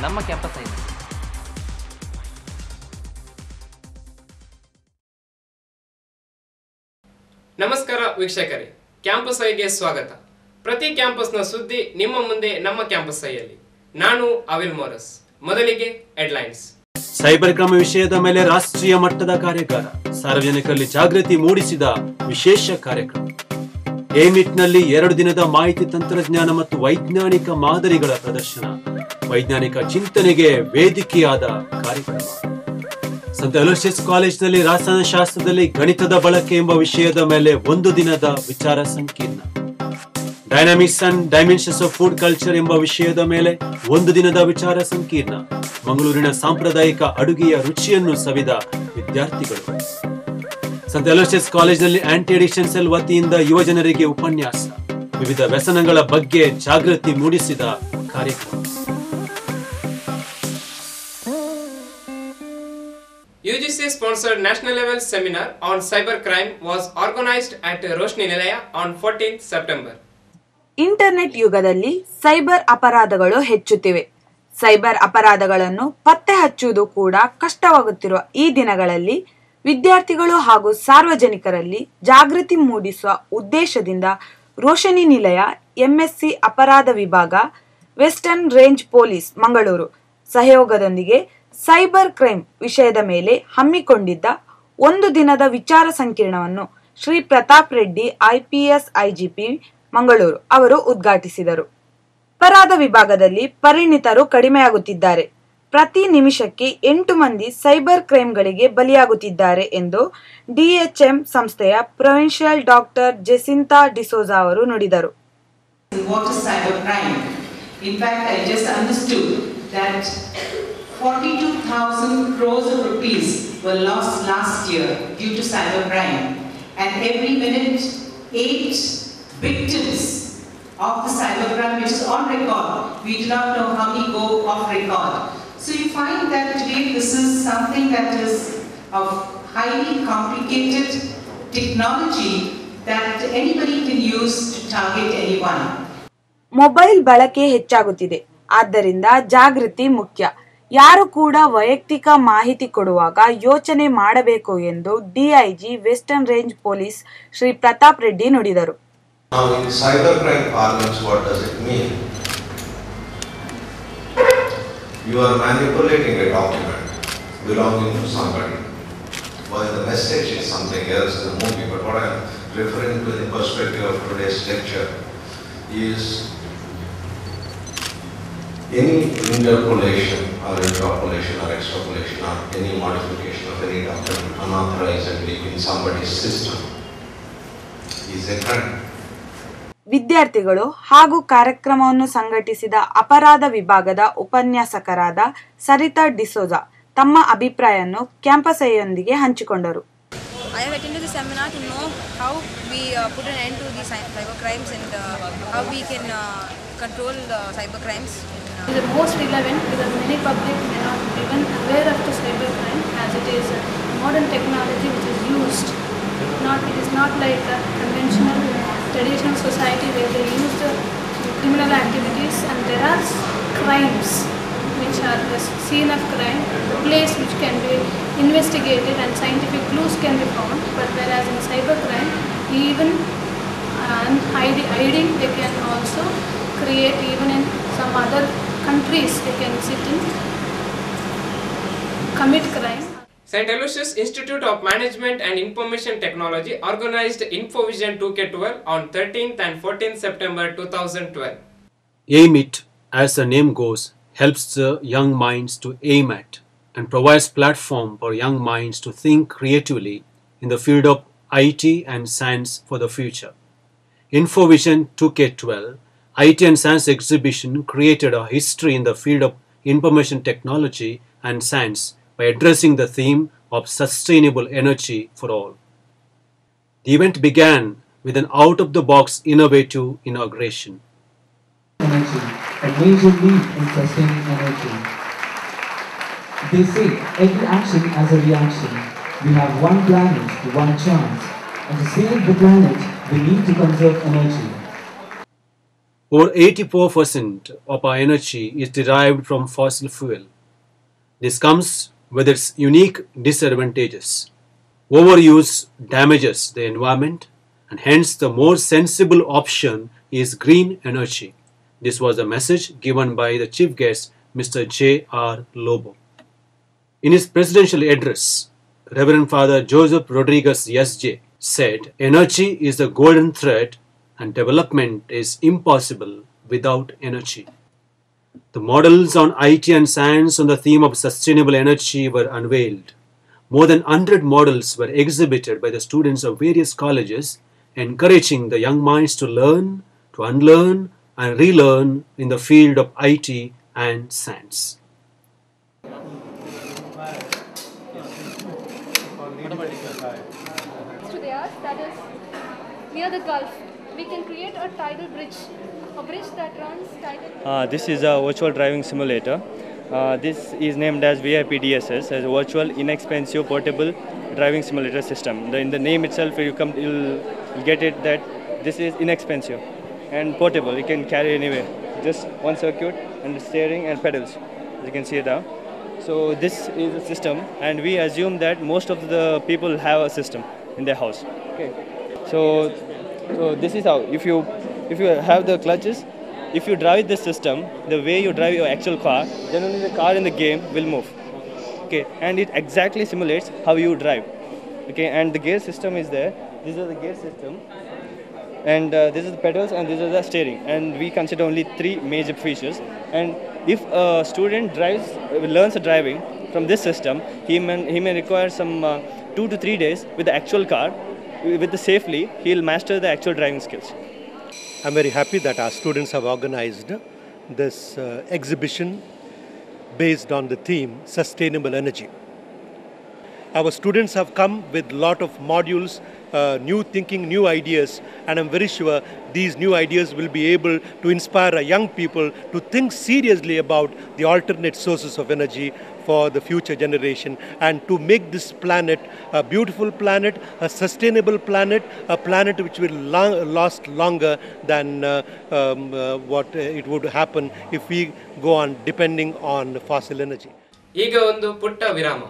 ನಮ್ಮ ಕ್ಯಾಂಪಸ್ ಐನಲ್ಲಿ. ನಮಸ್ಕಾರ ವೀಕ್ಷಕರೇ, ಕ್ಯಾಂಪಸ್ ಐಗೆ ಸ್ವಾಗತ. ಪ್ರತಿ ಕ್ಯಾಂಪಸ್ನ ಸುದ್ದಿ ನಿಮ್ಮ ಮುಂದೆ ನಮ್ಮ ಕ್ಯಾಂಪಸ್ ಐಯಲ್ಲಿ. ನಾನು ಅವಿಲ್ ಮೋರಸ್. ಮೊದಲಿಗೆ ಹೆಡ್ಲೈನ್ಸ್. ಸೈಬರ್ ಕ್ರೈಮ್ ವಿಷಯದ ಮೇಲೆ ರಾಷ್ಟ್ರೀಯ ಮಟ್ಟದ ಕಾರ್ಯಾಗಾರ, ಸಾರ್ವಜನಿಕರಲ್ಲಿ ಜಾಗೃತಿ ಮೂಡಿಸಿದ ವಿಶೇಷ ಕಾರ್ಯಕ್ರಮ. ಏಮಿಟ್ನಲ್ಲಿ 2 ದಿನದ ಮಾಹಿತಿ ತಂತ್ರಜ್ಞಾನ ಮತ್ತು ವೈಜ್ಞಾನಿಕ ಮಾದರಿಗಳ ಪ್ರದರ್ಶನ, ವೈಜ್ಞಾನಿಕ ಚಿಂತನೆಗೆ ವೇದಿಕೆಯಾದ ಕಾರ್ಯಕ್ರಮ. ಸಂತ ಅಲೋಷಿಯಸ್ ಕಾಲೇಜಿನಲ್ಲಿ ರಸಾಯನಶಾಸ್ತ್ರದಲ್ಲಿ ಗಣಿತದ ಬಳಕೆ ಎಂಬ ವಿಷಯದ ಮೇಲೆ 1 ದಿನದ ವಿಚಾರ ಸಂಕಿರಣ. Dynamics and dimensions of food culture ಎಂಬ ವಿಷಯದ ಮೇಲೆ 1 ದಿನದ ವಿಚಾರ ಸಂಕಿರಣ. ಮಂಗಳೂರಿನ ಸಾಂಪ್ರದಾಯಿಕ ಅಡುಗೆಯ ರುಚಿಯನ್ನು ಸವಿದ ವಿದ್ಯಾರ್ಥಿಗಳು. ಸಂತ ಅಲೋಷಿಯಸ್ ಕಾಲೇಜಿನಲ್ಲಿ ಆಂಟಿ ಅಡಿಕ್ಷನ್ ಸೆಲ್ ವತಿಯಿಂದ ಯುವಜನರಿಗೆ ಉಪನ್ಯಾಸ, ವಿವಿಧ ವ್ಯಸನಗಳ ಬಗ್ಗೆ ಜಾಗೃತಿ ಮೂಡಿಸಿದ ಕಾರ್ಯಕ್ರಮ. UGC sponsored national level seminar on cyber crime was organized at Roshni Nilaya on 14th September. Internet ಯುಗದಲ್ಲಿ ಸೈಬರ್ ಅಪರಾಧಗಳು ಹೆಚ್ಚುತ್ತಿವೆ. ಸೈಬರ್ ಅಪರಾಧಗಳನ್ನು ಪತ್ತೆ ಹಚ್ಚುವುದು ಕೂಡ ಕಷ್ಟವಾಗುತ್ತಿರುವ ಈ ದಿನಗಳಲ್ಲಿ ವಿದ್ಯಾರ್ಥಿಗಳು ಹಾಗೂ ಸಾರ್ವಜನಿಕರಲ್ಲಿ ಜಾಗೃತಿ ಮೂಡಿಸುವ ಉದ್ದೇಶದಿಂದ ರೋಶನಿ ನಿಲಯ MSc ಅಪರಾಧ ವಿಭಾಗ, ವೆಸ್ಟರ್ನ್ ರೇಂಜ್ ಪೊಲೀಸ್ ಮಂಗಳೂರು ಸಹಯೋಗದೊಂದಿಗೆ ಸೈಬರ್ ಕ್ರೈಮ್ ವಿಷಯದ ಮೇಲೆ ಹಮ್ಮಿಕೊಂಡಿದ್ದ 1 ದಿನದ ವಿಚಾರ ಸಂಕಿರಣವನ್ನು ಶ್ರೀ ಪ್ರತಾಪ್ ರೆಡ್ಡಿ IPS IGP ಮಂಗಳೂರು ಅವರು ಉದ್ಘಾಟಿಸಿದರು. ಅಪರಾಧ ವಿಭಾಗದಲ್ಲಿ ಪರಿಣಿತರು ಕಡಿಮೆಯಾಗುತ್ತಿದ್ದಾರೆ. ಪ್ರತಿ ನಿಮಿಷಕ್ಕೆ 8 ಮಂದಿ ಸೈಬರ್ ಕ್ರೈಮ್ಗಳಿಗೆ ಬಲಿಯಾಗುತ್ತಿದ್ದಾರೆ ಎಂದು DHM ಸಂಸ್ಥೆಯ ಪ್ರೊವಿನ್ಷಿಯಲ್ ಡಾಕ್ಟರ್ ಜೆಸಿಂತಾ ಡಿಸೋಜಾ ಅವರು ನುಡಿದರು. What is cyber crime? In fact, I just understood that 42,000 crores of rupees were lost last year due to cyber crime, and every minute 8 victims of the cybercrime which is on record. We do not know how many go off record. So you find that today this is something that is of highly complicated technology that anybody can use to target anyone. Mobile ಬಳಕೆ ಹೆಚ್ಚಾಗುತ್ತಿದೆ, ಆದ್ದರಿಂದ ಜಾಗೃತಿ ಮುಖ್ಯ. ಯಾರು ಕೂಡ ವೈಯಕ್ತಿಕ ಮಾಹಿತಿ ಕೊಡುವಾಗ ಯೋಚನೆ ಮಾಡಬೇಕು ಎಂದು DIG western range police Shri Pratap Reddy ನುಡಿದರು. Now in cybercrime parlance, what does it mean? You are manipulating a document belonging to somebody, while the message is something else in the movie. But what I am referring to in the perspective of today's lecture is any interpolation or interpolation or extrapolation or any modification of any document unauthorizedly in somebody's system is a crime. ವಿದ್ಯಾರ್ಥಿಗಳು ಹಾಗೂ ಕಾರ್ಯಕ್ರಮವನ್ನು ಸಂಘಟಿಸಿದ ಅಪರಾಧ ವಿಭಾಗದ ಉಪನ್ಯಾಸಕರಾದ ಸರಿತಾ ಡಿಸೋಜಾ ತಮ್ಮ ಅಭಿಪ್ರಾಯವನ್ನು campus ಐಯೊಂದಿಗೆ ಹಂಚಿಕೊಂಡರು. I have attended the seminar to know how we put an end to the cyber crimes and how we can control cyber crimes. It is most relevant because many public may not even aware of the cyber crime, as it is modern technology which is used. It is not like a conventional traditional society where they use the criminal activities, and there are crimes which are the scene of crime, the place which can be investigated and scientific clues can be found. But whereas in cyber crime, even hiding, they can also create, even in some other countries they can sit and commit crime. St. Aloysius Institute of Management and Information Technology organized InfoVision 2K12 on 13th and 14th September 2012. AIMIT, as the name goes, helps the young minds to aim at and provides platform for young minds to think creatively in the field of IT and science for the future. InfoVision 2K12 IT and Science exhibition created a history in the field of information technology and science by addressing the theme of sustainable energy for all. The event began with an out-of-the-box innovative inauguration. Energy, a major leap in sustaining energy. They say every action has a reaction. We have one planet, one chance, and to save the planet, we need to conserve energy. Over 84% of our energy is derived from fossil fuel. This comes with its unique disadvantages. Overuse damages the environment, and hence the more sensible option is green energy. This was a message given by the chief guest, Mr. J.R. Lobo. In his presidential address, Reverend Father Joseph Rodriguez S.J. said, "Energy is the golden thread and development is impossible without energy." The models on IT and science on the theme of sustainable energy were unveiled. More than 100 models were exhibited by the students of various colleges, encouraging the young minds to learn, to unlearn, and relearn in the field of IT and science. To the earth, that is near the Gulf, we can create a tidal bridge, a bridge that runs tidal. This is a virtual driving simulator. This is named as VIP DSS, as a virtual inexpensive portable driving simulator system. In the name itself, you'll get it that this is inexpensive and portable. You can carry anywhere. Just one circuit and steering and pedals. As you can see it now. So this is a system, and we assume that most of the people have a system in their house. Okay. So this is how. If you have the clutches, if you drive this system the way you drive your actual car, then only the car in the game will move. Okay, and it exactly simulates how you drive. Okay, and the gear system is there. This is the gear system, and this is the pedals, and this is the steering. And we consider only 3 major features. And if a student learns driving from this system, he may require some 2 to 3 days with the actual car. With the safely, he'll master the actual driving skills. I'm very happy that our students have organized this exhibition based on the theme Sustainable Energy. Our students have come with a lot of modules, new thinking, new ideas, and I'm very sure these new ideas will be able to inspire our young people to think seriously about the alternate sources of energy for the future generation, and to make this planet a beautiful planet, a sustainable planet, a planet which will last longer than what it would happen if we go on depending on fossil energy. ಈಗ ಒಂದು ಪುಟ್ಟ ವಿರಾಮ.